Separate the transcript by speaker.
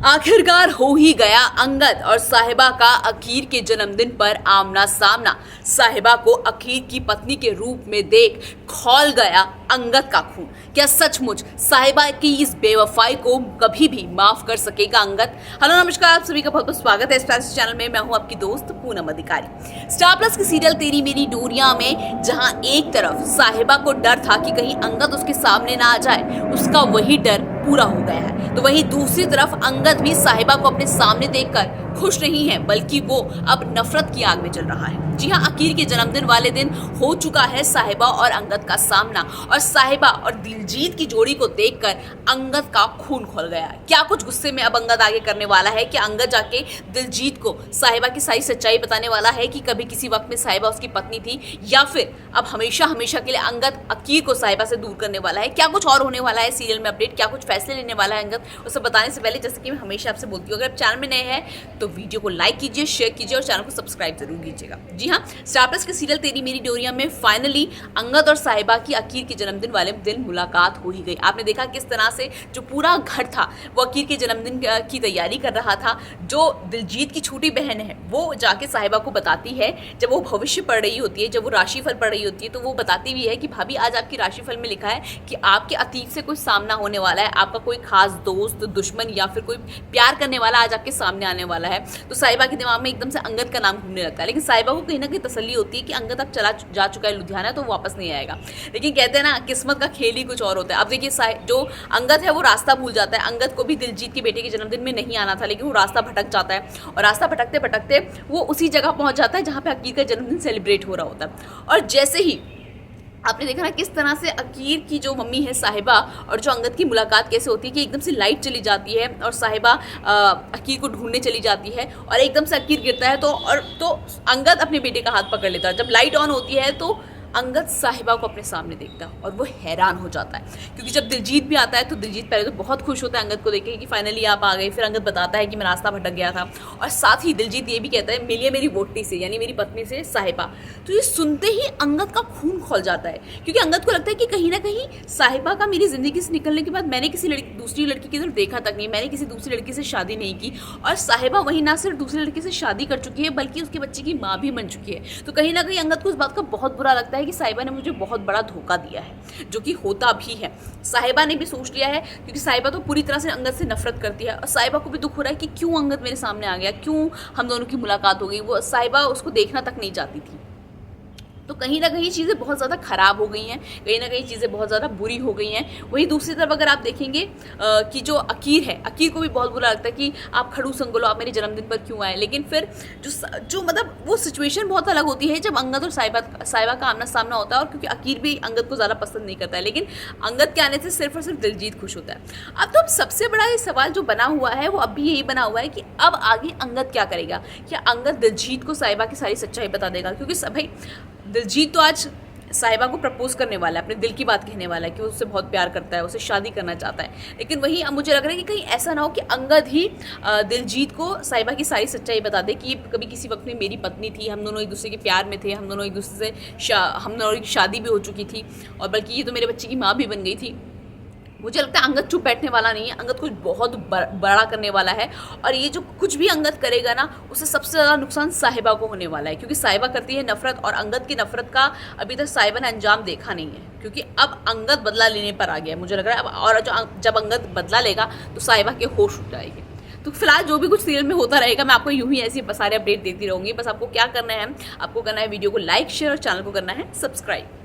Speaker 1: आखिरकार हो ही गया अंगद और साहिबा का अकीर के जन्मदिन पर आमना सामना। साहिबा को अकीर की पत्नी के रूप में देख खौल गया अंगद का खून। क्या सचमुच साहिबा की इस बेवफाई को कभी भी माफ कर सकेगा अंगद? हेलो नमस्कार, आप सभी का बहुत बहुत स्वागत है इस फैशन चैनल में। मैं हूं आपकी दोस्त पूनम अधिकारी। स्टार प्लस की सीरियल तेरी मेरी डोरियां में जहां एक तरफ साहिबा को डर था कि कहीं अंगद उसके सामने ना आ जाए, उसका वही डर पूरा हो गया है। तो वहीं दूसरी तरफ अंगद भी साहिबा को अपने सामने देखकर खुश नहीं है, बल्कि वो अब नफरत की आग में चल रहा है। जी हाँ, अकीर के जन्मदिन वाले दिन हो चुका है साहिबा और अंगद का सामना, और साहिबा और दिलजीत की जोड़ी को देखकर अंगद का खून खोल गया है। क्या कुछ गुस्से में अब अंगद आगे करने वाला है कि अंगद जाके दिलजीत को साहिबा की सारी सच्चाई बताने वाला है कि कभी किसी वक्त में साहिबा उसकी पत्नी थी, या फिर अब हमेशा हमेशा के लिए अंगद अकीर को साहिबा से दूर करने वाला है? क्या कुछ और होने वाला है सीरियल में अपडेट, क्या कुछ फैसले लेने वाला है अंगद, उसे बताने से पहले जैसे कि मैं हमेशा आपसे बोलती हूँ, अगर आप चैनल में नए हैं तो वीडियो को लाइक कीजिए, शेयर कीजिए और चैनल को सब्सक्राइब जरूर कीजिएगा। जी हाँ, स्टार प्लस के सीरियल तेरी मेरी डोरियां में फाइनली अंगद और साहिबा की अकीर के जन्मदिन वाले दिन मुलाकात हो ही गई। आपने देखा किस तरह से जो पूरा घर था वो अकीर के जन्मदिन की तैयारी कर रहा था। जो दिलजीत की छोटी बहन है वो जाके साहिबा को बताती है, जब वो भविष्य पढ़ रही होती है, जब वो राशिफल पढ़ रही होती है, तो वो बताती भी है कि भाभी आज आपकी राशिफल में लिखा है कि आपके अतीत से कोई सामना होने वाला है, आपका कोई खास दोस्त, दुश्मन या फिर कोई प्यार करने वाला आज आपके सामने आने वाला है। तो साहिबा के दिमाग में एकदम से अंगद का नाम घूमने लगता है, लेकिन साहिबा को कहीं ना कहीं तसल्ली होती है कि अंगद अब चला जा चुका है लुधियाना, तो वापस नहीं आएगा। लेकिन कहते हैं ना, किस्मत का खेल ही कुछ और होता है। अब देखिए, जो अंगद है वो रास्ता भूल जाता है। अंगद को भी दिलजीत के बेटे के जन्मदिन में नहीं आना था, लेकिन वो रास्ता भटक जाता है, और रास्ता भटकते भटकते वो उसी जगह पहुंच जाता है जहां पे अकीर का जन्मदिन सेलिब्रेट हो रहा होता है। और जैसे ही आपने देखा ना किस तरह से अकीर की जो मम्मी है साहिबा और जो अंगद की मुलाकात कैसे होती है कि एकदम से लाइट चली जाती है और साहिबा अकीर को ढूंढने चली जाती है, और एकदम से अकीर गिरता है तो अंगद अपने बेटे का हाथ पकड़ लेता है। जब लाइट ऑन होती है तो अंगद साहिबा को अपने सामने देखता है और वो हैरान हो जाता है, क्योंकि जब दिलजीत भी आता है तो दिलजीत पहले तो बहुत खुश होता है अंगद को देख के कि फाइनली आप आ गए। फिर अंगद बताता है कि मैं रास्ता भटक गया था, और साथ ही दिलजीत ये भी कहता है मिलिए मेरी वोटी से, यानी मेरी पत्नी से साहिबा। तो ये सुनते ही अंगद का खून खोल जाता है, क्योंकि अंगद को लगता है कि कहीं ना कहीं साहिबा का मेरी जिंदगी से निकलने के बाद मैंने किसी दूसरी लड़की की तरफ देखा तक नहीं, मैंने किसी दूसरी लड़की से शादी नहीं की, और साहिबा वही ना सिर्फ दूसरी लड़की से शादी कर चुकी है बल्कि उसके बच्चे की माँ भी बन चुकी है। तो कहीं ना कहीं अंगद को इस बात का बहुत बुरा लगता है कि साहिबा ने मुझे बहुत बड़ा धोखा दिया है, जो कि होता भी है। साहिबा ने भी सोच लिया है, क्योंकि साहिबा तो पूरी तरह से अंगद से नफरत करती है, और साहिबा को भी दुख हो रहा है कि क्यों अंगद मेरे सामने आ गया, क्यों हम दोनों की मुलाकात हो गई। वो साहिबा उसको देखना तक नहीं चाहती थी। तो कहीं ना कहीं चीज़ें बहुत ज़्यादा ख़राब हो गई हैं, कहीं ना कहीं चीज़ें बहुत ज़्यादा बुरी हो गई हैं। वहीं दूसरी तरफ अगर आप देखेंगे कि जो अकीर है, अकीर को भी बहुत बुरा लगता है कि आप खड़ूस अंकल हो, आप मेरे जन्मदिन पर क्यों आए। लेकिन फिर जो मतलब वो सिचुएशन बहुत अलग होती है जब अंगद और साहिबा का आमना सामना होता है, और क्योंकि अकीर भी अंगद को ज़्यादा पसंद नहीं करता है, लेकिन अंगद के आने से सिर्फ और सिर्फ दिलजीत खुश होता है। अब सबसे बड़ा ये सवाल जो बना हुआ है वो अब भी यही बना हुआ है कि अब आगे अंगद क्या करेगा। क्या अंगद दिलजीत को साहिबा की सारी सच्चाई बता देगा? क्योंकि भाई दिलजीत तो आज साहिबा को प्रपोज करने वाला है, अपने दिल की बात कहने वाला है कि वो उससे बहुत प्यार करता है, उससे शादी करना चाहता है। लेकिन वहीं अब मुझे लग रहा है कि कहीं ऐसा ना हो कि अंगद ही दिलजीत को साहिबा की सारी सच्चाई बता दे कि कभी किसी वक्त में मेरी पत्नी थी, हम दोनों एक दूसरे के प्यार में थे, हम दोनों एक दूसरे से हम दोनों की शादी भी हो चुकी थी, और बल्कि ये तो मेरे बच्चे की माँ भी बन गई थी। मुझे लगता है अंगद चुप बैठने वाला नहीं है, अंगद कुछ बहुत बड़ा करने वाला है, और ये जो कुछ भी अंगद करेगा ना, उससे सबसे ज़्यादा नुकसान साहिबा को होने वाला है, क्योंकि साहिबा करती है नफरत, और अंगद की नफरत का अभी तक साहिबा ने अंजाम देखा नहीं है, क्योंकि अब अंगद बदला लेने पर आ गया है मुझे लग रहा है अब। और जब अंगद बदला लेगा तो साहिबा के होश उठ जाएंगे। तो फिलहाल जो भी कुछ सीरियल में होता रहेगा मैं आपको यूं ही ऐसी सारे अपडेट देती रहूँगी। बस आपको क्या करना है, आपको करना है वीडियो को लाइक, शेयर और चैनल को करना है सब्सक्राइब।